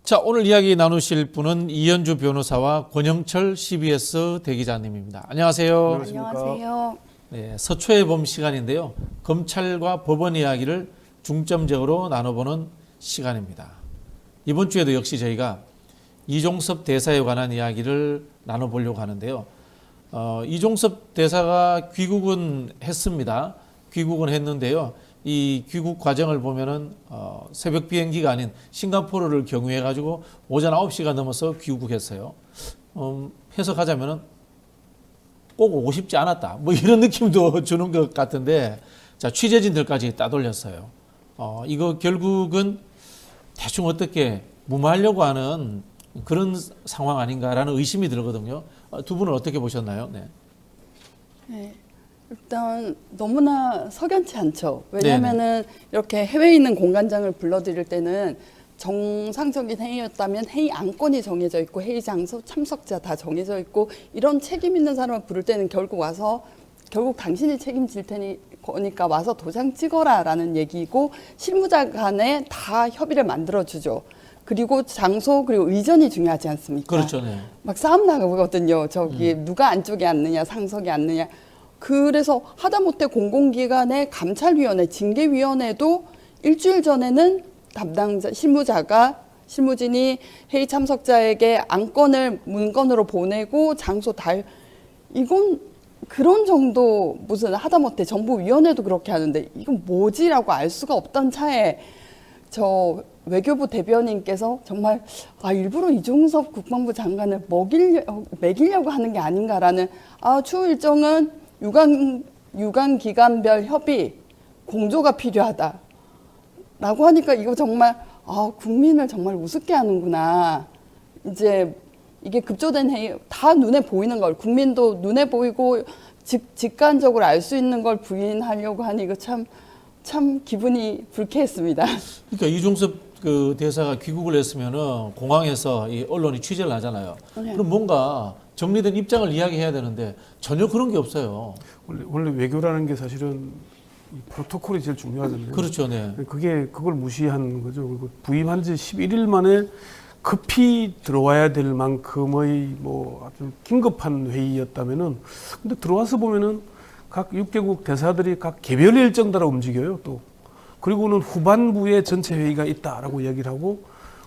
자, 오늘 이야기 나누실 분은 이현주 변호사와 권영철 CBS 대기자님입니다. 안녕하세요. 안녕하세요. 네, 서초의 봄 시간인데요. 검찰과 법원 이야기를 중점적으로 나눠보는 시간입니다. 이번 주에도 역시 저희가 이종섭 대사에 관한 이야기를 나눠보려고 하는데요. 이종섭 대사가 귀국은 했습니다. 귀국은 했는데요. 이 귀국 과정을 보면은 새벽 비행기가 아닌 싱가포르를 경유해 가지고 오전 9시가 넘어서 귀국했어요. 해석하자면은 꼭 오고 싶지 않았다. 뭐 이런 느낌도 주는 것 같은데, 자, 취재진들까지 따돌렸어요. 이거 결국은 대충 어떻게 무마하려고 하는 그런 상황 아닌가라는 의심이 들거든요. 두 분은 어떻게 보셨나요? 네. 네, 일단 너무나 석연치 않죠. 왜냐하면은 이렇게 해외에 있는 공관장을 불러들일 때는 정상적인 회의였다면 회의 안건이 정해져 있고 회의 장소, 참석자 다 정해져 있고 이런 책임 있는 사람을 부를 때는 결국 당신이 책임질 테니까 와서 도장 찍어라라는 얘기고, 실무자 간에 다 협의를 만들어주죠. 그리고 장소 그리고 의전이 중요하지 않습니까? 그렇죠. 네. 막 싸움 나가거든요. 저기 누가 안쪽에 앉느냐, 상석에 앉느냐. 그래서 하다못해 공공기관의 감찰위원회, 징계위원회도 일주일 전에는 담당자, 실무진이 회의 참석자에게 안건을 문건으로 보내고 장소 이건 그런 정도, 무슨 하다못해 정부위원회도 그렇게 하는데 이건 뭐지라고 알 수가 없던 차에 저 외교부 대변인께서 정말 일부러 이종섭 국방부 장관을 먹이려고 하는 게 아닌가라는, 추후 일정은 유관 기관별 협의 공조가 필요하다 라고 하니까 이거 정말 국민을 정말 우습게 하는구나. 이제 이게 급조된 회의, 다 눈에 보이는 걸, 국민도 눈에 보이고 직관적으로 알 수 있는 걸 부인하려고 하니 이거 참 기분이 불쾌했습니다. 그러니까 이종섭 그 대사가 귀국을 했으면은 공항에서 이 언론이 취재를 하잖아요. 네. 그럼 뭔가 정리된 입장을 이야기해야 되는데 전혀 그런 게 없어요. 원래 외교라는 게 사실은 이 프로토콜이 제일 중요하잖아요. 그렇죠, 네. 그걸 무시한 거죠. 그리고 부임한 지 11일 만에 급히 들어와야 될 만큼의 뭐 아주 긴급한 회의였다면은, 근데 들어와서 보면은 각 6개국 대사들이 각 개별 일정 따라 움직여요. 또 그리고는 후반부에 전체 회의가 있다라고 이야기를 하고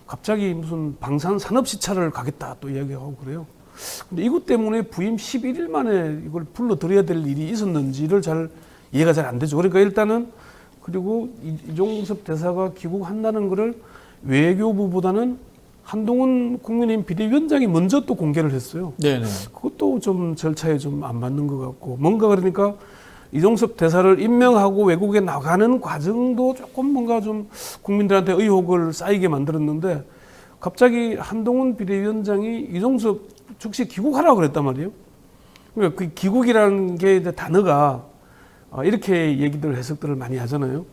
갑자기 무슨 방산 산업 시찰을 가겠다 또 이야기하고 그래요. 근데 이것 때문에 부임 11일 만에 이걸 불러들여야 될 일이 있었는지를 이해가 잘 안 되죠. 그러니까 일단은, 그리고 이종섭 대사가 귀국한다는 거를 외교부보다는 한동훈 국민의힘 비대위원장이 먼저 또 공개를 했어요. 네네. 그것도 좀 절차에 좀 안 맞는 것 같고, 뭔가 그러니까 이종섭 대사를 임명하고 외국에 나가는 과정도 조금 뭔가 좀 국민들한테 의혹을 쌓이게 만들었는데, 갑자기 한동훈 비대위원장이 이종섭 즉시 귀국하라고 그랬단 말이에요. 그러니까 그 귀국이라는 게 이제 단어가 이렇게 해석들을 많이 하잖아요.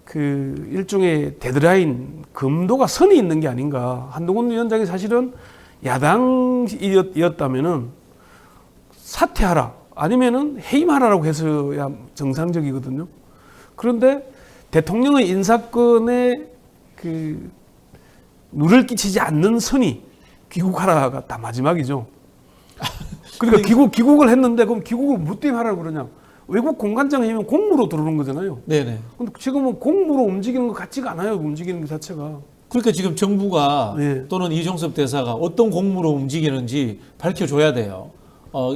그 일종의 데드라인, 금도가 선이 있는 게 아닌가. 한동훈 위원장이 사실은 야당이었다면은 사퇴하라, 아니면은 해임하라라고 해서야 정상적이거든요. 그런데 대통령의 인사권에 그 누를 끼치지 않는 선이 귀국하라가 다 마지막이죠. 그러니까 귀국을 했는데, 그럼 귀국을 뭐 때문에 하라고 그러냐? 외국 공관장 회의면 공무로 들어오는 거잖아요. 네네. 근데 지금은 공무로 움직이는 것 같지가 않아요. 움직이는 것 자체가. 그러니까 지금 정부가 네. 또는 이종섭 대사가 어떤 공무로 움직이는지 밝혀줘야 돼요.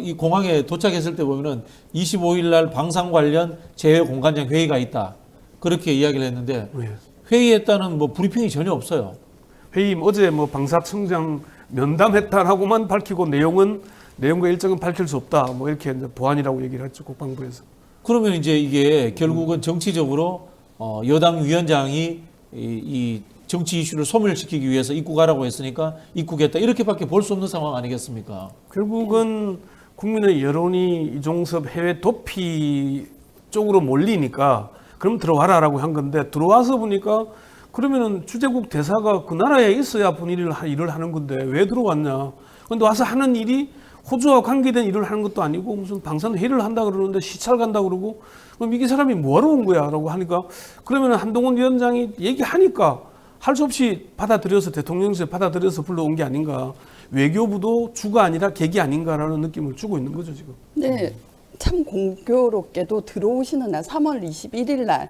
이 공항에 도착했을 때 보면은 25일 날 방산 관련 재외 공관장 회의가 있다, 그렇게 이야기를 했는데 네. 회의했다는 뭐 브리핑이 전혀 없어요. 회의 어제 뭐 방사청장 면담했다라고만 밝히고 내용과 일정은 밝힐 수 없다, 뭐 이렇게 이제 보안이라고 얘기를 했죠, 국방부에서. 그러면 이제 이게 결국은 정치적으로 여당 위원장이 이 정치 이슈를 소멸시키기 위해서 입국하라고 했으니까 입국했다, 이렇게밖에 볼 수 없는 상황 아니겠습니까? 결국은 국민의 여론이 이종섭 해외 도피 쪽으로 몰리니까 그럼 들어와라라고 한 건데, 들어와서 보니까 그러면은 주재국 대사가 그 나라에 있어야 일을 하는 건데 왜 들어왔냐? 근데 와서 하는 일이 호주와 관계된 일을 하는 것도 아니고 무슨 방산 회의를 한다 그러는데 시찰 간다 그러고, 그럼 이게 사람이 뭐하러 온 거야? 라고 하니까, 그러면 한동훈 위원장이 얘기하니까 할 수 없이 받아들여서 대통령실에 받아들여서 불러온 게 아닌가. 외교부도 주가 아니라 객이 아닌가라는 느낌을 주고 있는 거죠 지금. 네, 참 공교롭게도 들어오시는 날 3월 21일 날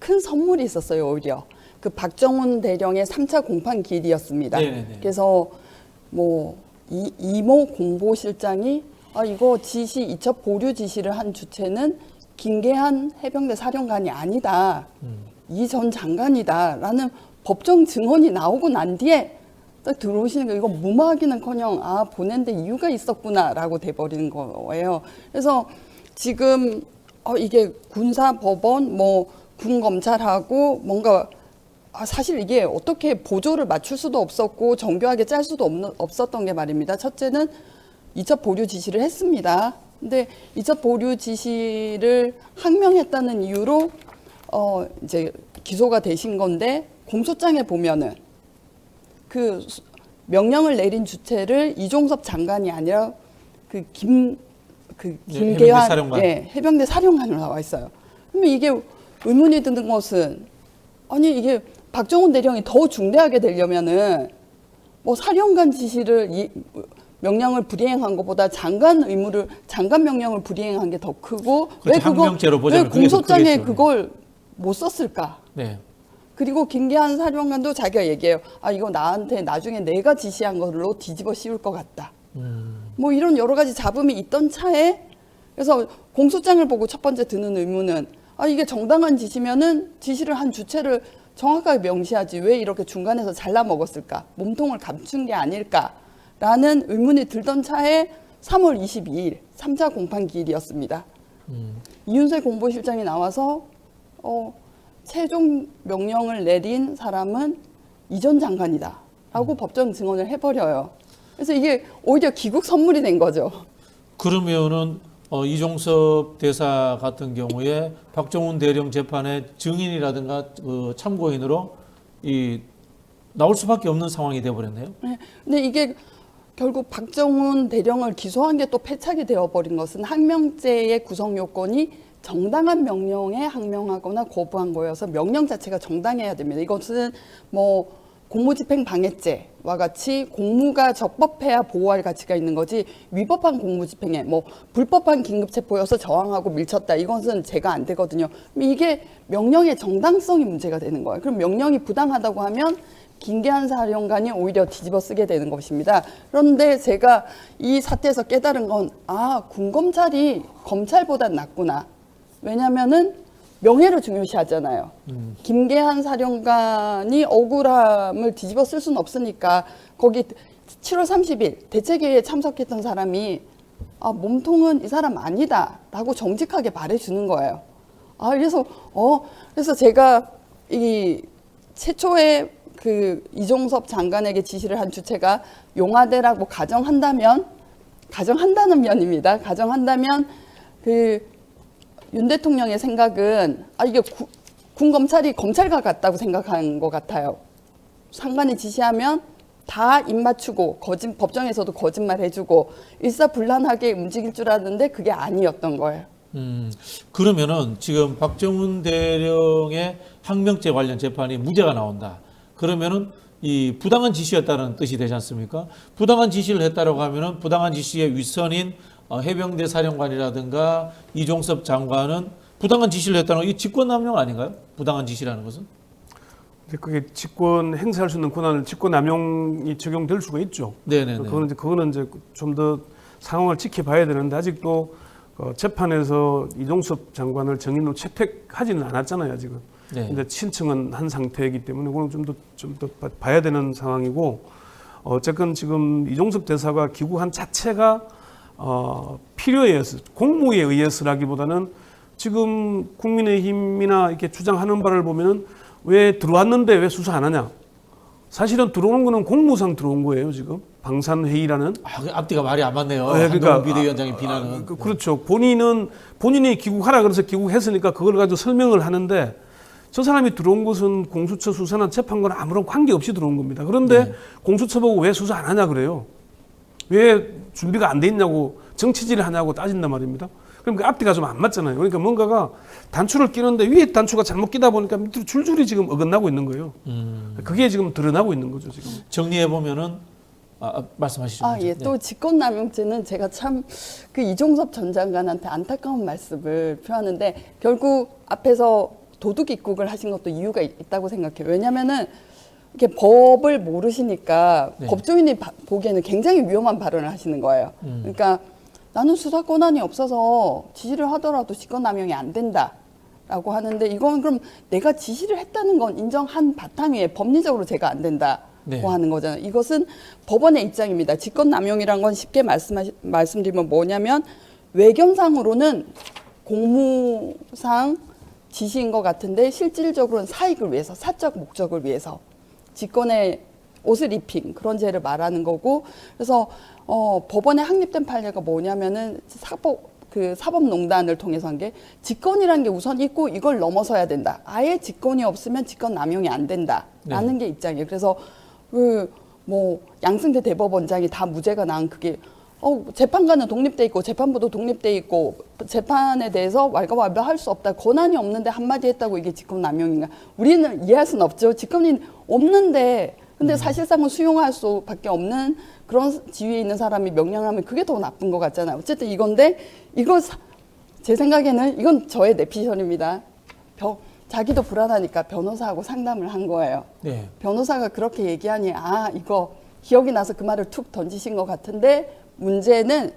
큰 선물이 있었어요. 오히려 그 박정훈 대령의 3차 공판 기일이었습니다. 네네네. 그래서 뭐 이모 공보실장이 이거 지시 이첩 보류 지시를 한 주체는 김계한 해병대 사령관이 아니다. 이 전 장관이다라는 법정 증언이 나오고 난 뒤에 딱 들어오시는 거 이거 무마하기는커녕 보낸데 이유가 있었구나라고 돼버리는 거예요. 그래서 지금 이게 군사법원 뭐 군검찰하고 뭔가 사실 이게 어떻게 보조를 맞출 수도 없었고 정교하게 짤 수도 없었던 게 말입니다. 첫째는 이첩 보류 지시를 했습니다. 근데 이첩 보류 지시를 항명했다는 이유로 이제 기소가 되신 건데 공소장에 보면은 그 명령을 내린 주체를 이종섭 장관이 아니라 김계환 해병대 사령관으로 나와 있어요. 그러면 이게 의문이 드는 것은 이게 박정훈 대령이 더 중대하게 되려면은 뭐 사령관 지시를 명령을 불이행한 것보다 장관 명령을 불이행한 게 더 크고 그렇죠. 왜 공소장에 그걸 못 썼을까? 네. 그리고 김계한 사령관도 자기가 얘기해요. 이거 나한테 나중에 내가 지시한 걸로 뒤집어 씌울 것 같다. 뭐 이런 여러 가지 잡음이 있던 차에 그래서 공소장을 보고 첫 번째 드는 의문은 이게 정당한 지시면은 지시를 한 주체를 정확하게 명시하지 왜 이렇게 중간에서 잘라 먹었을까? 몸통을 감춘 게 아닐까라는 의문이 들던 차에 3월 22일 3차 공판 기일이었습니다. 이윤세 공보실장이 나와서 최종 명령을 내린 사람은 이전 장관이다라고 법정 증언을 해버려요. 그래서 이게 오히려 귀국 선물이 된 거죠. 그러면은 이종섭 대사 같은 경우에 박정훈 대령 재판의 증인이라든가 참고인으로 나올 수밖에 없는 상황이 되어버렸네요. 네. 근데 이게 결국 박정훈 대령을 기소한 게 또 패착이 되어버린 것은 항명죄의 구성 요건이 정당한 명령에 항명하거나 거부한 거여서 명령 자체가 정당해야 됩니다. 이것은 뭐 공무집행 방해죄와 같이 공무가 적법해야 보호할 가치가 있는 거지 위법한 공무집행에 뭐 불법한 긴급체포여서 저항하고 밀쳤다 이것은 제가 안 되거든요. 이게 명령의 정당성이 문제가 되는 거예요. 그럼 명령이 부당하다고 하면 김계한 사령관이 오히려 뒤집어 쓰게 되는 것입니다. 그런데 제가 이 사태에서 깨달은 건 군검찰이 검찰보다 낫구나. 왜냐하면은 명예를 중요시하잖아요. 김계한 사령관이 억울함을 뒤집어 쓸 수는 없으니까 거기 7월 30일 대책회의에 참석했던 사람이 몸통은 이 사람 아니다라고 정직하게 말해주는 거예요. 그래서 제가 이 최초에 그 이종섭 장관에게 지시를 한 주체가 용화대라고 가정한다는 면입니다. 가정한다면 윤 대통령의 생각은 이게 군 검찰이 검찰과 같다고 생각한 것 같아요. 상관이 지시하면 다 입 맞추고 법정에서도 거짓말 해주고 일사불란하게 움직일 줄 알았는데 그게 아니었던 거예요. 그러면은 지금 박정훈 대령의 항명죄 관련 재판이 무죄가 나온다. 그러면은 이 부당한 지시였다는 뜻이 되지 않습니까? 부당한 지시를 했다라고 하면은 부당한 지시의 윗선인 해병대 사령관이라든가 이종섭 장관은 부당한 지시를 했다는 건 이 직권남용 아닌가요? 부당한 지시라는 것은? 그게 직권 행사할 수 있는 권한을 직권남용이 적용될 수가 있죠. 네네네. 그거는 이제 좀 더 상황을 지켜봐야 되는데 아직도 재판에서 이종섭 장관을 증인으로 채택하지는 않았잖아요, 지금. 네. 근데 신청은 한 상태이기 때문에 그건 좀 더 봐야 되는 상황이고 어쨌건 지금 이종섭 대사가 귀국한 자체가 필요에 의해서 공무에 의해서라기보다는 지금 국민의힘이나 이렇게 주장하는 바를 보면은 왜 들어왔는데 왜 수사 안 하냐? 사실은 들어오는 거는 공무상 들어온 거예요, 지금. 방산회의라는. 앞뒤가 말이 안 맞네요. 네, 한동훈 비대위원장의 비난은. 그렇죠. 본인이 귀국하라 그래서 귀국했으니까 그걸 가지고 설명을 하는데 저 사람이 들어온 것은 공수처 수사나 재판과는 아무런 관계없이 들어온 겁니다. 그런데 공수처 보고 왜 수사 안 하냐 그래요. 왜 준비가 안 돼 있냐고 정치질을 하냐고 따진단 말입니다. 그럼 그 앞뒤가 좀 안 맞잖아요. 그러니까 뭔가가 단추를 끼는데 위에 단추가 잘못 끼다 보니까 밑으로 줄줄이 지금 어긋나고 있는 거예요. 그게 지금 드러나고 있는 거죠, 지금. 정리해 보면은 말씀하시죠. 먼저. 예, 또 직권남용죄는 제가 참 그 이종섭 전 장관한테 안타까운 말씀을 표하는데 결국 앞에서 도둑 입국을 하신 것도 이유가 있다고 생각해요. 왜냐면은 이렇게 법을 모르시니까 네. 법조인이 보기에는 굉장히 위험한 발언을 하시는 거예요. 그러니까 나는 수사 권한이 없어서 지시를 하더라도 직권남용이 안 된다라고 하는데 이건 그럼 내가 지시를 했다는 건 인정한 바탕 위에 법리적으로 제가 안 된다고 네. 하는 거잖아요. 이것은 법원의 입장입니다. 직권남용이란 건 쉽게 말씀드리면 뭐냐면 외견상으로는 공무상 지시인 것 같은데 실질적으로는 사익을 위해서 사적 목적을 위해서 직권의 옷을 입힌 그런 죄를 말하는 거고 그래서 법원에 확립된 판례가 뭐냐면은 사법농단을 통해서 한 게 직권이라는 게 우선 있고 이걸 넘어서야 된다. 아예 직권이 없으면 직권 남용이 안 된다라는 게 입장이에요. 그래서 뭐 양승태 대법원장이 다 무죄가 난 그게 재판관은 독립돼 있고 재판부도 독립돼 있고 재판에 대해서 왈가왈부할 수 없다. 권한이 없는데 한마디 했다고 이게 직권남용인가? 우리는 이해할 수는 없죠. 직권이 없는데 근데 사실상은 수용할 수밖에 없는 그런 지위에 있는 사람이 명령하면 그게 더 나쁜 것 같잖아요. 어쨌든 이건데 제 생각에는 이건 저의 내피셜입니다. 자기도 불안하니까 변호사하고 상담을 한 거예요. 네. 변호사가 그렇게 얘기하니 이거 기억이 나서 그 말을 툭 던지신 것 같은데 문제는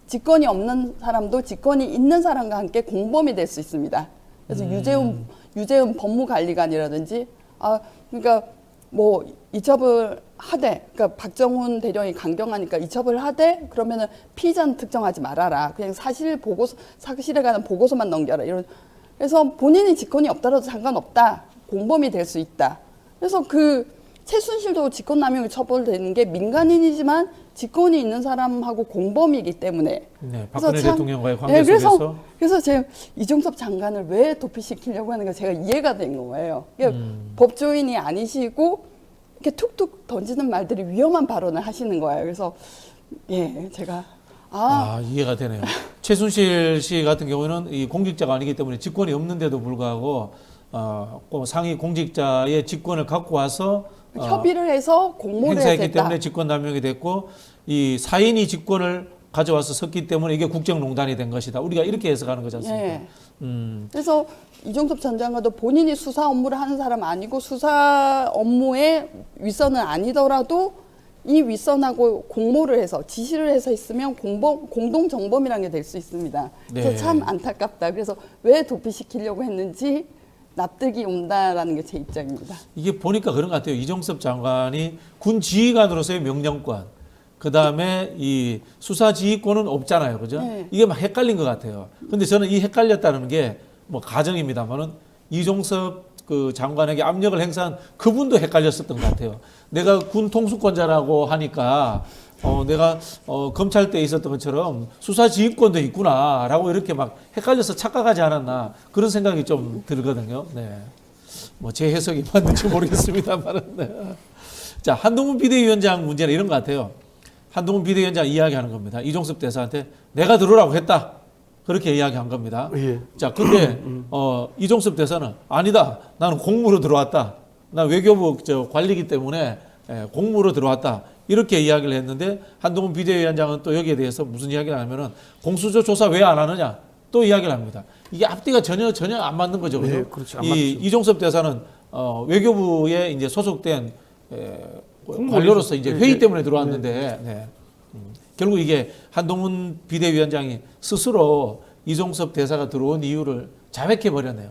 직권이 없는 사람도 직권이 있는 사람과 함께 공범이 될 수 있습니다. 그래서 유재훈 법무관리관이라든지 그러니까 뭐 이첩을 하되 그러니까 박정훈 대령이 강경하니까 이첩을 하되 그러면은 피의자는 특정하지 말아라. 그냥 사실에 관한 보고서만 넘겨라. 그래서 본인이 직권이 없더라도 상관없다. 공범이 될 수 있다. 그래서 최순실도 직권남용이 처벌되는 게 민간인이지만 직권이 있는 사람하고 공범이기 때문에. 네, 박근혜 그래서 대통령과의 관계 속에서. 그래서 제가 이종섭 장관을 왜 도피시키려고 하는 가 제가 이해가 된 거예요. 법조인이 아니시고 이렇게 툭툭 던지는 말들이 위험한 발언을 하시는 거예요. 그래서 제가 이해가 되네요. 최순실 씨 같은 경우는 이 공직자가 아니기 때문에 직권이 없는데도 불구하고 상위 공직자의 직권을 갖고 와서 협의를 해서 공모를 행사했기 했다. 때문에 직권 남용이 됐고 이 사인이 직권을 가져와서 섰기 때문에 이게 국정농단이 된 것이다. 우리가 이렇게 해석하는 거지 않습니까? 그래서 이종섭 전 장관도 본인이 수사 업무를 하는 사람 아니고 수사 업무의 윗선은 아니더라도 이 윗선하고 공모를 해서 지시를 해서 있으면 공동 정범이라는 게 될 수 있습니다. 그래서 네. 참 안타깝다. 그래서 왜 도피시키려고 했는지 납득이 온다라는 게 제 입장입니다. 이게 보니까 그런 것 같아요. 이종섭 장관이 군 지휘관으로서의 명령권, 그 다음에 이 수사 지휘권은 없잖아요, 그죠? 네. 이게 막 헷갈린 것 같아요. 근데 저는 이 헷갈렸다는 게 뭐 가정입니다만은 이종섭 그 장관에게 압력을 행사한 그분도 헷갈렸었던 것 같아요. 내가 군 통수권자라고 하니까 내가 검찰 때 있었던 것처럼 수사 지휘권도 있구나라고 이렇게 막 헷갈려서 착각하지 않았나 그런 생각이 좀 들거든요. 네. 뭐 제 해석이 맞는지 모르겠습니다만은. 네. 자, 한동훈 비대위원장 문제는 이런 것 같아요. 한동훈 비대위원장 이야기하는 겁니다. 이종섭 대사한테 내가 들어오라고 했다. 그렇게 이야기한 겁니다. 예. 자, 근데 이종섭 대사는 아니다. 나는 공무로 들어왔다. 나 외교부 관리기 때문에 공무로 들어왔다. 이렇게 이야기를 했는데 한동훈 비대위원장은 또 여기에 대해서 무슨 이야기를 하냐면은 공수처 조사 왜 안 하느냐 또 이야기를 합니다. 이게 앞뒤가 전혀 안 맞는 거죠. 그죠? 네, 그렇죠. 안 이 맞죠. 이종섭 대사는 외교부에 이제 소속된 관료로서 이제 회의 때문에 들어왔는데 네. 결국 이게 한동훈 비대위원장이 스스로 이종섭 대사가 들어온 이유를 자백해 버렸네요.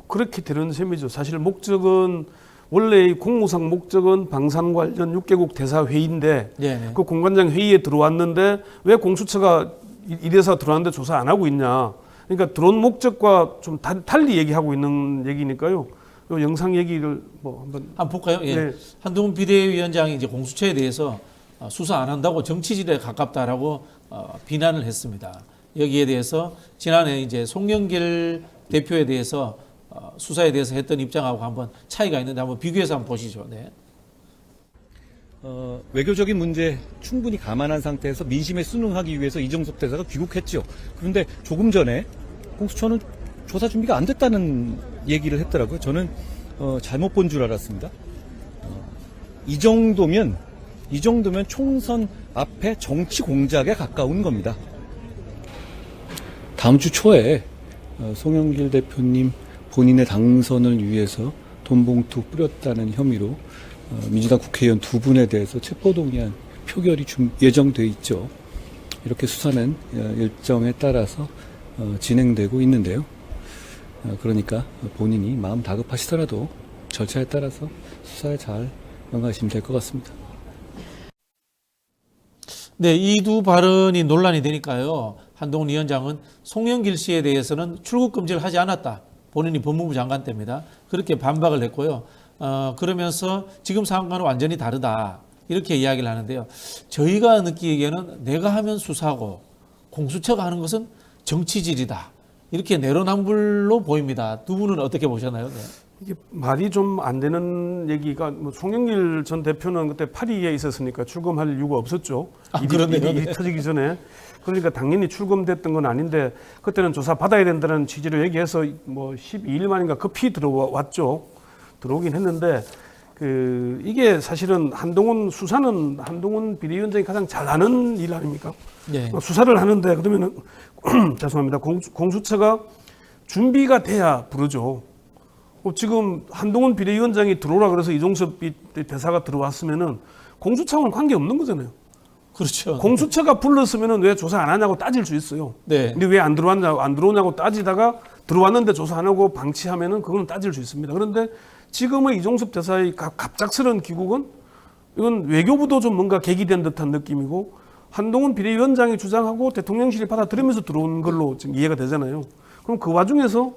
그렇게 되는 셈이죠. 사실 목적은 원래 이 공무상 목적은 방산 관련 6개국 대사 회의인데 네네. 그 공관장 회의에 들어왔는데 왜 공수처가 이 대사 들어왔는데 조사 안 하고 있냐. 그러니까 들어온 목적과 좀 달리 얘기하고 있는 얘기니까요. 요 영상 얘기를 뭐 한번 볼까요? 예. 네. 한동훈 비대위원장이 이제 공수처에 대해서 수사 안 한다고 정치질에 가깝다라고 비난을 했습니다. 여기에 대해서 지난해 이제 송영길 대표에 대해서 수사에 대해서 했던 입장하고 한번 차이가 있는데 한번 비교해서 한번 보시죠. 네. 외교적인 문제 충분히 감안한 상태에서 민심에 순응하기 위해서 이종섭 대사가 귀국했죠. 그런데 조금 전에 공수처는 조사 준비가 안 됐다는 얘기를 했더라고요. 저는 잘못 본 줄 알았습니다. 이 정도면 총선 앞에 정치 공작에 가까운 겁니다. 다음 주 초에 송영길 대표님 본인의 당선을 위해서 돈 봉투 뿌렸다는 혐의로 민주당 국회의원 2분에 대해서 체포동의안 표결이 예정돼 있죠. 이렇게 수사는 일정에 따라서 진행되고 있는데요. 그러니까 본인이 마음 다급하시더라도 절차에 따라서 수사에 잘 응하시면 될 것 같습니다. 네, 이 두 발언이 논란이 되니까요. 한동훈 위원장은 송영길 씨에 대해서는 출국 금지를 하지 않았다. 본인이 법무부 장관 때입니다. 그렇게 반박을 했고요. 그러면서 지금 상황과는 완전히 다르다. 이렇게 이야기를 하는데요. 저희가 느끼기에는 내가 하면 수사고 공수처가 하는 것은 정치질이다. 이렇게 내로남불로 보입니다. 두 분은 어떻게 보셨나요? 네. 이게 말이 좀 안 되는 얘기가 뭐 송영길 전 대표는 그때 파리에 있었으니까 출금할 이유가 없었죠. 일이 터지기 전에. 그러니까 당연히 출금됐던 건 아닌데 그때는 조사 받아야 된다는 취지로 얘기해서 뭐 12일 만인가 급히 들어왔죠. 들어오긴 했는데 이게 사실은 한동훈 수사는 한동훈 비대위원장이 가장 잘하는 일 아닙니까? 네. 수사를 하는데 그러면은 죄송합니다. 공수처가 준비가 돼야 부르죠. 지금 한동훈 비대위원장이 들어오라 그래서 이종섭 대사가 들어왔으면은 공수처하고는 관계 없는 거잖아요. 그렇죠. 공수처가 불렀으면은 왜 조사 안 하냐고 따질 수 있어요. 네. 근데 왜 안 들어오냐고 따지다가 들어왔는데 조사 안 하고 방치하면은 그거는 따질 수 있습니다. 그런데 지금의 이종섭 대사의 갑작스러운 귀국은 이건 외교부도 좀 뭔가 계기된 듯한 느낌이고 한동훈 비대위원장이 주장하고 대통령실이 받아들이면서 들어온 걸로 지금 이해가 되잖아요. 그럼 그 와중에서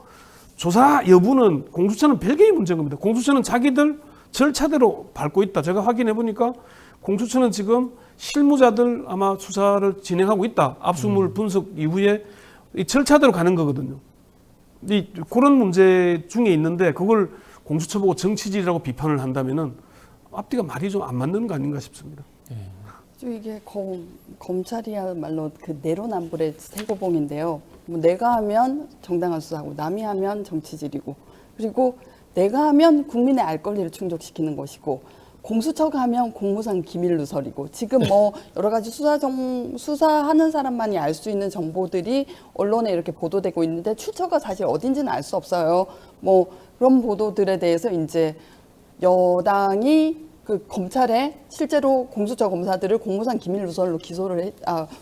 조사 여부는 공수처는 별개의 문제인 겁니다. 공수처는 자기들 절차대로 밟고 있다. 제가 확인해 보니까 공수처는 지금 실무자들 아마 수사를 진행하고 있다. 압수물 분석 이후에 이 절차대로 가는 거거든요. 그런 문제 중에 있는데 그걸 공수처 보고 정치질이라고 비판을 한다면은 앞뒤가 말이 좀 안 맞는 거 아닌가 싶습니다. 이게 검찰이야말로 그 내로남불의 세고봉인데요. 뭐 내가 하면 정당한 수사고 남이 하면 정치질이고 그리고 내가 하면 국민의 알 권리를 충족시키는 것이고 공수처가 하면 공무상 기밀 누설이고 지금 뭐 여러 가지 수사하는 사람만이 알 수 있는 정보들이 언론에 이렇게 보도되고 있는데 출처가 사실 어딘지는 알 수 없어요. 뭐 그런 보도들에 대해서 이제 여당이 그 검찰에 실제로 공수처 검사들을 공무상 기밀 누설로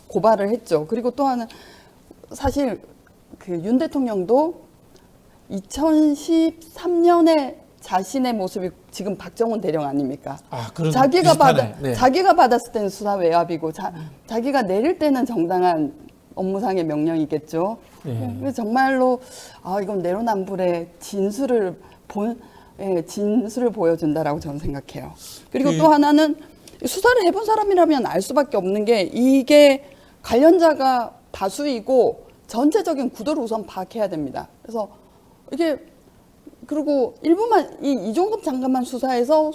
고발을 했죠. 그리고 또 하나 사실 그 윤 대통령도 2013년에 자신의 모습이 지금 박정훈 대령 아닙니까? 자기가 받았을 때는 수사 외압이고 자기가 내릴 때는 정당한 업무상의 명령이겠죠. 네. 그래서 정말로 이건 내로남불의 진술을 보여준다라고 저는 생각해요. 그리고 또 하나는 수사를 해본 사람이라면 알 수밖에 없는 게 이게 관련자가 다수이고 전체적인 구도를 우선 파악해야 됩니다. 그래서 이게 그리고 일부만 이종섭 장관만 수사해서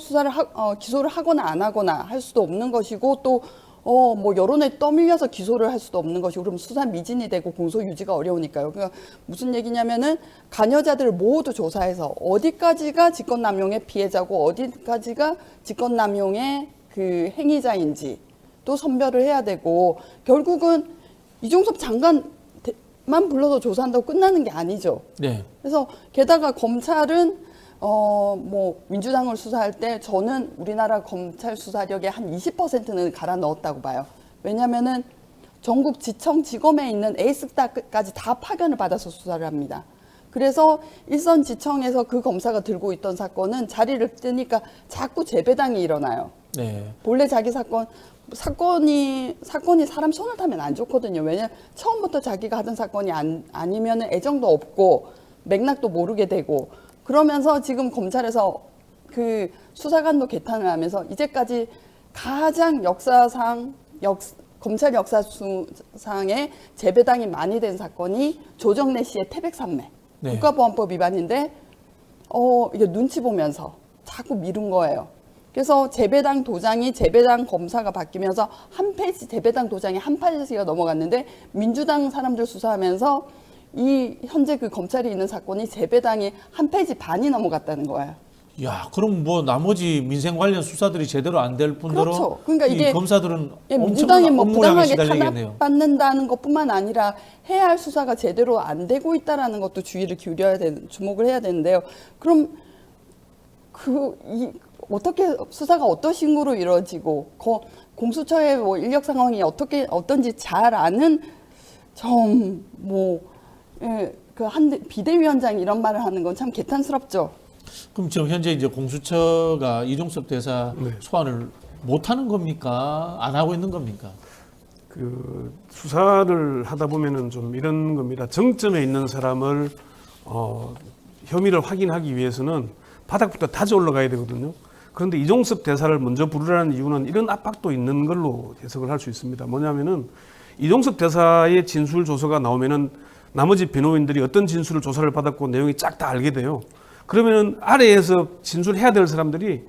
기소를 하거나 안 하거나 할 수도 없는 것이고 또 뭐 여론에 떠밀려서 기소를 할 수도 없는 것이고 그럼 수사 미진이 되고 공소 유지가 어려우니까요. 그러니까 무슨 얘기냐면은 관여자들을 모두 조사해서 어디까지가 직권남용의 피해자고 어디까지가 직권남용의 그 행위자인지 또 선별을 해야 되고 결국은 이종섭 장관만 불러서 조사한다고 끝나는 게 아니죠. 네. 그래서 게다가 검찰은 뭐 민주당을 수사할 때 저는 우리나라 검찰 수사력의 한 20%는 갈아 넣었다고 봐요. 왜냐하면은 전국 지청 지검에 있는 에이스까지 다 파견을 받아서 수사를 합니다. 그래서 일선 지청에서 그 검사가 들고 있던 사건은 자리를 뜨니까 자꾸 재배당이 일어나요. 네. 본래 자기 사건이 사람 손을 타면 안 좋거든요. 왜냐면 처음부터 자기가 하던 사건이 아니면 애정도 없고 맥락도 모르게 되고 그러면서 지금 검찰에서 그 수사관도 개탄을 하면서 이제까지 가장 검찰 역사상에 재배당이 많이 된 사건이 조정래 씨의 태백 산매 네. 국가보안법 위반인데 이게 눈치 보면서 자꾸 미룬 거예요. 그래서 재배당 도장이 재배당 검사가 바뀌면서 한 페이지 재배당 도장이 한 페이지가 넘어갔는데 민주당 사람들 수사하면서 이 현재 그 검찰이 있는 사건이 재배당이 한 페이지 반이 넘어갔다는 거예요. 야, 그럼 뭐 나머지 민생 관련 수사들이 제대로 안 될 뿐더러 그렇죠. 그러니까 이 이게 검사들은 민주당이 엄청난 뭐 업무량에 부당하게 시달리겠네요. 탄압받는다는 것뿐만 아니라 해야 할 수사가 제대로 안 되고 있다라는 것도 주의를 기울여야 되는, 주목을 해야 되는데요. 그럼 어떻게 수사가 어떤 식으로 이루어지고 공수처의 뭐 인력 상황이 어떤지 잘 아는 비대위원장이 이런 말을 하는 건 참 개탄스럽죠. 그럼 지금 현재 이제 공수처가 이종섭 대사 네. 소환을 못 하는 겁니까? 안 하고 있는 겁니까? 그 수사를 하다 보면은 좀 이런 겁니다. 정점에 있는 사람을 혐의를 확인하기 위해서는 바닥부터 다져 올라가야 되거든요. 그런데 이종섭 대사를 먼저 부르라는 이유는 이런 압박도 있는 걸로 해석을 할 수 있습니다. 뭐냐면은 이종섭 대사의 진술 조서가 나오면은 나머지 변호인들이 어떤 진술을 조사를 받았고 내용이 쫙 다 알게 돼요. 그러면은 아래에서 진술해야 될 사람들이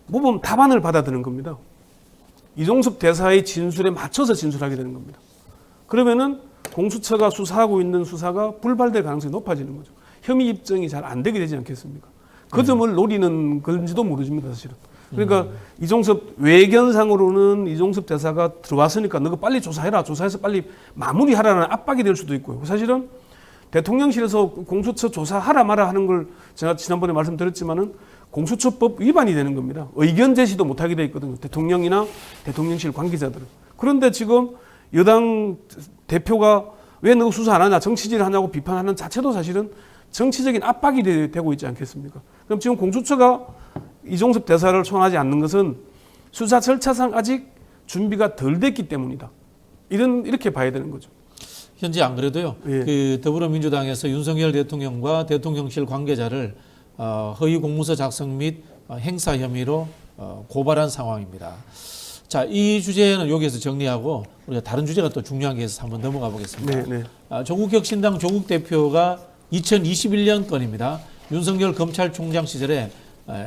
모범 답안을 받아드는 겁니다. 이종섭 대사의 진술에 맞춰서 진술하게 되는 겁니다. 그러면은 공수처가 수사하고 있는 수사가 불발될 가능성이 높아지는 거죠. 혐의 입증이 잘 안 되게 되지 않겠습니까? 그 점을 노리는 건지도 모르십니다, 사실은. 그러니까 이종섭 외견상으로는 이종섭 대사가 들어왔으니까 너가 빨리 조사해라. 조사해서 빨리 마무리하라는 압박이 될 수도 있고요. 사실은 대통령실에서 공수처 조사하라 마라 하는 걸 제가 지난번에 말씀드렸지만은 공수처법 위반이 되는 겁니다. 의견 제시도 못하게 돼 있거든요. 대통령이나 대통령실 관계자들은. 그런데 지금 여당 대표가 왜 너 수사 안 하냐, 정치질 하냐고 비판하는 자체도 사실은 정치적인 압박이 되고 있지 않겠습니까? 그럼 지금 공수처가 이종섭 대사를 소환하지 않는 것은 수사 절차상 아직 준비가 덜 됐기 때문이다. 이렇게 봐야 되는 거죠. 현재 안 그래도요. 예. 그 더불어민주당에서 윤석열 대통령과 대통령실 관계자를 허위 공문서 작성 및 행사 혐의로 고발한 상황입니다. 자, 이 주제는 여기에서 정리하고 우리가 다른 주제가 또 중요한 게 있어서 한번 넘어가 보겠습니다. 네, 네. 조국혁신당 조국 대표가 2021년 건입니다. 윤석열 검찰총장 시절에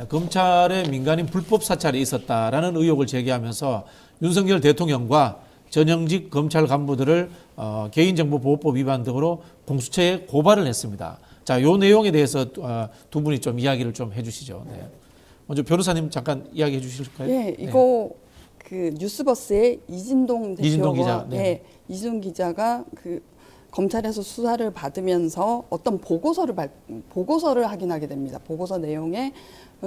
검찰의 민간인 불법 사찰이 있었다라는 의혹을 제기하면서 윤석열 대통령과 전형직 검찰 간부들을 개인정보보호법 위반 등으로 공수처에 고발을 했습니다. 자, 이 내용에 대해서 두 분이 좀 이야기를 좀 해주시죠. 네. 먼저 변호사님 잠깐 이야기해 주실까요? 네, 이거 그 뉴스버스의 이진동 대표가 이진동 기자, 네. 이진동 기자가 그 검찰에서 수사를 받으면서 어떤 보고서를 확인하게 됩니다. 보고서 내용에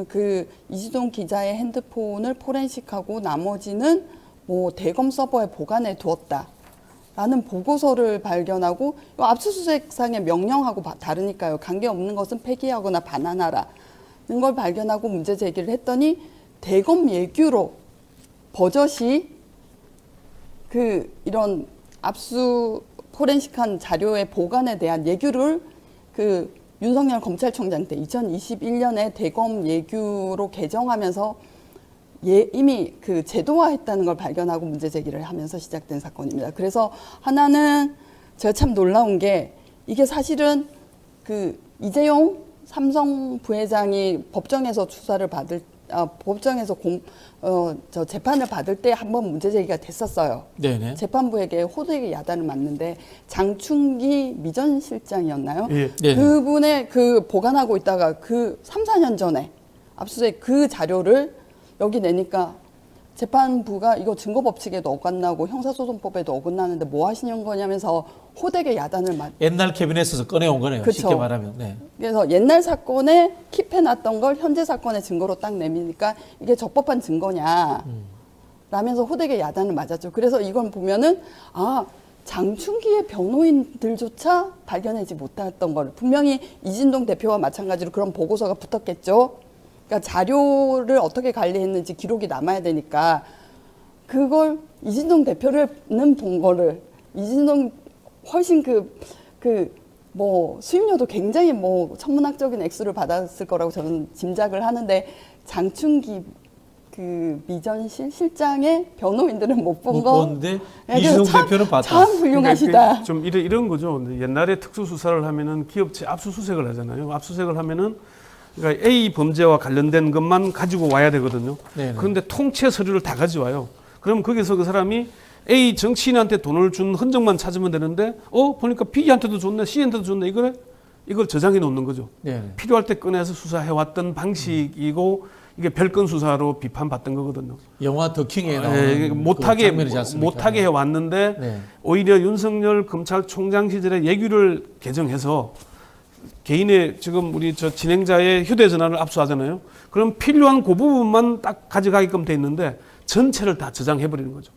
그 이진동 기자의 핸드폰을 포렌식하고 나머지는 뭐 대검 서버에 보관해 두었다라는 보고서를 발견하고 압수수색상의 명령하고 다르니까요. 관계없는 것은 폐기하거나 반환하라는 걸 발견하고 문제 제기를 했더니 대검 예규로 버젓이 그 이런 압수 포렌식한 자료의 보관에 대한 예규를 그 윤석열 검찰총장 때 2021년에 대검 예규로 개정하면서 이미 그 제도화했다는 걸 발견하고 문제 제기를 하면서 시작된 사건입니다. 그래서 하나는 제가 참 놀라운 게 이게 사실은 그 이재용 삼성 부회장이 법정에서 수사를 받을 법정에서 재판을 받을 때 한번 문제 제기가 됐었어요. 네네. 재판부에게 호되게 야단을 맞는데 장충기 미전 실장이었나요? 예. 네네. 그분의 그 보관하고 있다가 그 3, 4년 전에 압수수색 그 자료를 여기 내니까 재판부가 이거 증거법칙에도 어긋나고 형사소송법에도 어긋나는데 뭐 하시는 거냐면서 호되게 야단을 옛날 캐비넷에서 꺼내온 거네요. 그쵸. 쉽게 말하면. 네. 그래서 옛날 사건에 킵해놨던 걸 현재 사건의 증거로 딱 내미니까 이게 적법한 증거냐 라면서 호되게 야단을 맞았죠. 그래서 이건 보면은 장충기의 변호인들조차 발견하지 못했던 걸 분명히 이진동 대표와 마찬가지로 그런 보고서가 붙었겠죠. 그러니까 자료를 어떻게 관리했는지 기록이 남아야 되니까 그걸 이진동 대표는 본 거를 이진동 훨씬 뭐 수임료도 굉장히 뭐 천문학적인 액수를 받았을 거라고 저는 짐작을 하는데 장충기 그 미전실 실장의 변호인들은 못 본 거. 봤는데 이진동 대표는 봤다. 참 훌륭하시다. 그러니까 좀 이런 거죠. 옛날에 특수수사를 하면은 기업체 압수수색을 하잖아요. 압수수색을 하면은 그러니까 A 범죄와 관련된 것만 가지고 와야 되거든요. 네. 그런데 통째 서류를 다 가져와요. 그럼 거기서 그 사람이 A 정치인한테 돈을 준 흔적만 찾으면 되는데 보니까 B한테도 줬네, C한테도 줬네, 이걸 저장해 놓는 거죠. 네. 필요할 때 꺼내서 수사해왔던 방식이고 이게 별건 수사로 비판받던 거거든요. 영화 더킹에 나오는 못하게 그 장면이지 않습니까? 못하게 해왔는데 네. 오히려 윤석열 검찰총장 시절에 예규를 개정해서 개인의 지금 우리 저 진행자의 휴대전화를 압수하잖아요. 그럼 필요한 그 부분만 딱 가져가게끔 돼 있는데 전체를 다 저장해버리는 거죠.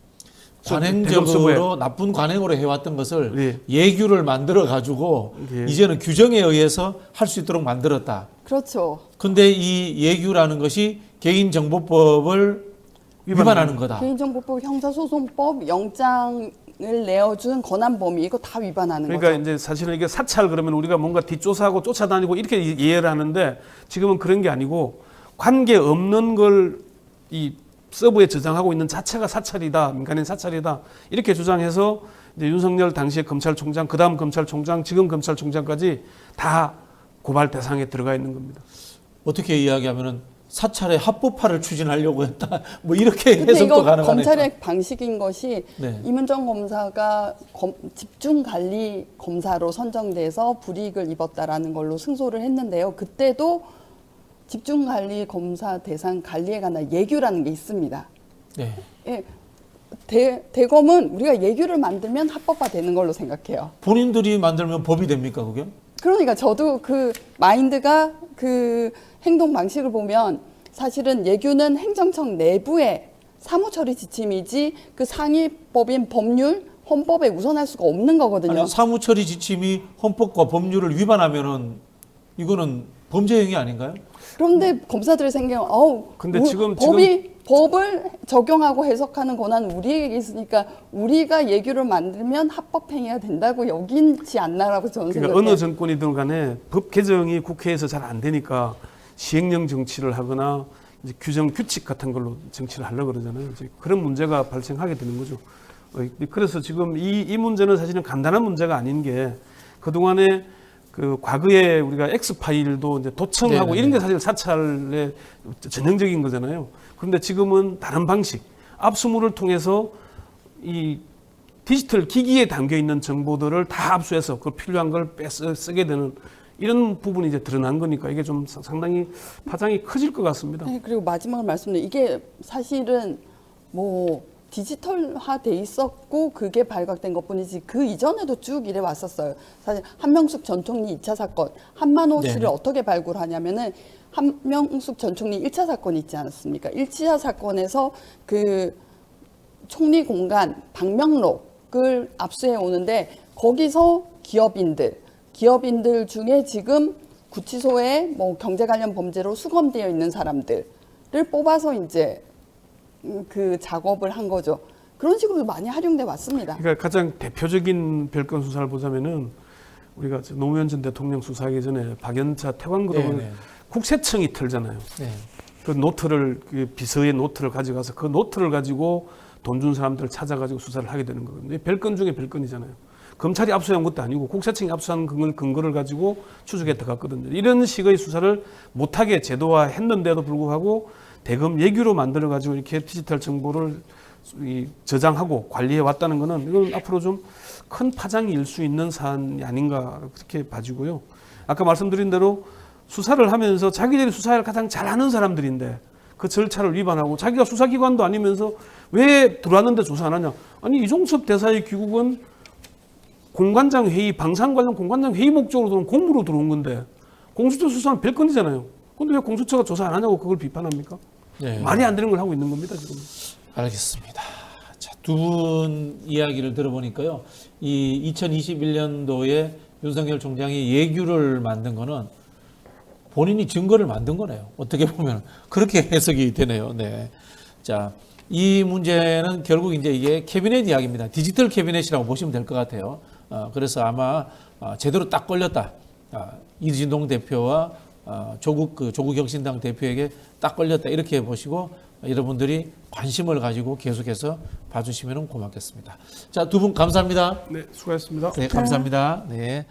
관행적으로 나쁜 관행으로 해왔던 것을 예. 예규를 만들어 가지고 예. 이제는 규정에 의해서 할 수 있도록 만들었다. 그렇죠. 근데 이 예규라는 것이 개인정보법을 위반하는 거다. 개인정보법, 형사소송법, 영장을 내어준 권한 범위 이거 다 위반하는 그러니까 거죠. 이제 사실은 이게 사찰 그러면 우리가 뭔가 뒷조사하고 쫓아다니고 이렇게 이해를 하는데 지금은 그런 게 아니고 관계 없는 걸 이 서버에 저장하고 있는 자체가 사찰이다, 민간인 사찰이다 이렇게 주장해서 이제 윤석열 당시의 검찰총장, 그다음 검찰총장, 지금 검찰총장까지 다 고발 대상에 들어가 있는 겁니다. 어떻게 이야기하면은 사찰의 합법화를 추진하려고 했다. 뭐 이렇게 근데 해석도 이거 가능하네요. 검찰의 방식인 것이 네. 이문정 검사가 집중관리 검사로 선정돼서 불이익을 입었다라는 걸로 승소를 했는데요. 그때도 집중관리 검사 대상 관리에 관한 예규라는 게 있습니다. 네. 예, 대검은 우리가 예규를 만들면 합법화되는 걸로 생각해요. 본인들이 만들면 법이 됩니까, 그게? 그러니까 저도 그 마인드가 그 행동 방식을 보면 사실은 예규는 행정청 내부의 사무처리 지침이지 그 상위법인 법률, 헌법에 우선할 수가 없는 거거든요. 아니, 사무처리 지침이 헌법과 법률을 위반하면은 이거는 범죄 행위 아닌가요? 그런데 검사들의 생각은 근데 법을 적용하고 해석하는 권한은 우리에게 있으니까 우리가 예규를 만들면 합법 행위가 된다고 여긴지 않나라고 저는 그러니까 생각해요. 어느 정권이든 간에 법 개정이 국회에서 잘 안 되니까 시행령 정치를 하거나 이제 규정 규칙 같은 걸로 정치를 하려고 그러잖아요. 이제 그런 문제가 발생하게 되는 거죠. 그래서 지금 이 문제는 사실은 간단한 문제가 아닌 게 그동안에 그 과거에 우리가 X파일도 이제 도청하고 네네. 이런 게 사실 사찰의 전형적인 거잖아요. 그런데 지금은 다른 방식, 압수물을 통해서 이 디지털 기기에 담겨 있는 정보들을 다 압수해서 그 필요한 걸 쓰게 되는 이런 부분이 이제 드러난 거니까 이게 좀 상당히 파장이 커질 것 같습니다. 네, 그리고 마지막으로 말씀드린 이게 사실은 뭐 디지털화돼 있었고 그게 발각된 것뿐이지 그 이전에도 쭉 이래 왔었어요. 사실 한명숙 전 총리 2차 사건, 한만호 씨를 네네. 어떻게 발굴하냐면은 한명숙 전 총리 1차 사건이 있지 않았습니까? 1차 사건에서 그 총리 공간 방명록을 압수해 오는데 거기서 기업인들 중에 지금 구치소에 뭐 경제 관련 범죄로 수감되어 있는 사람들을 뽑아서 이제 그 작업을 한 거죠. 그런 식으로 많이 활용돼 왔습니다. 그러니까 가장 대표적인 별건 수사를 보자면은 우리가 노무현 전 대통령 수사하기 전에 박연차 태광그룹은 네네. 국세청이 털잖아요. 네. 그 노트를 그 비서의 노트를 가져가서 그 노트를 가지고 돈 준 사람들을 찾아가지고 수사를 하게 되는 거거든요. 별건 중에 별건이잖아요. 검찰이 압수한 것도 아니고 국세청이 압수한 근거를 가지고 추적에 들어갔거든요. 이런 식의 수사를 못하게 제도화했는데도 불구하고 대검 예규로 만들어 가지고 이렇게 디지털 정보를 저장하고 관리해 왔다는 것은 이건 앞으로 좀 큰 파장이 일 수 있는 사안이 아닌가 그렇게 봐지고요. 아까 말씀드린 대로 수사를 하면서 자기들이 수사를 가장 잘하는 사람들인데 그 절차를 위반하고 자기가 수사기관도 아니면서 왜 들어왔는데 조사 안 하냐. 아니 이종섭 대사의 귀국은 공관장 회의, 방산 관련 공관장 회의 목적으로 들어온 공무로 들어온 건데 공수처 수사는 별건이잖아요. 근데 왜 공수처가 조사 안 하냐고 그걸 비판합니까? 네. 말이 안 되는 걸 하고 있는 겁니다, 지금. 알겠습니다. 자, 두 분 이야기를 들어보니까요. 이 2021년도에 윤석열 총장이 예규를 만든 거는 본인이 증거를 만든 거네요. 어떻게 보면 그렇게 해석이 되네요. 네. 자, 이 문제는 결국 이제 이게 캐비넷 이야기입니다. 디지털 캐비넷이라고 보시면 될 것 같아요. 그래서 아마 제대로 딱 걸렸다. 이진동 대표와 조국혁신당 대표에게 딱 걸렸다. 이렇게 보시고 여러분들이 관심을 가지고 계속해서 봐주시면 고맙겠습니다. 자, 두 분 감사합니다. 네, 수고하셨습니다. 네, 감사합니다. 네.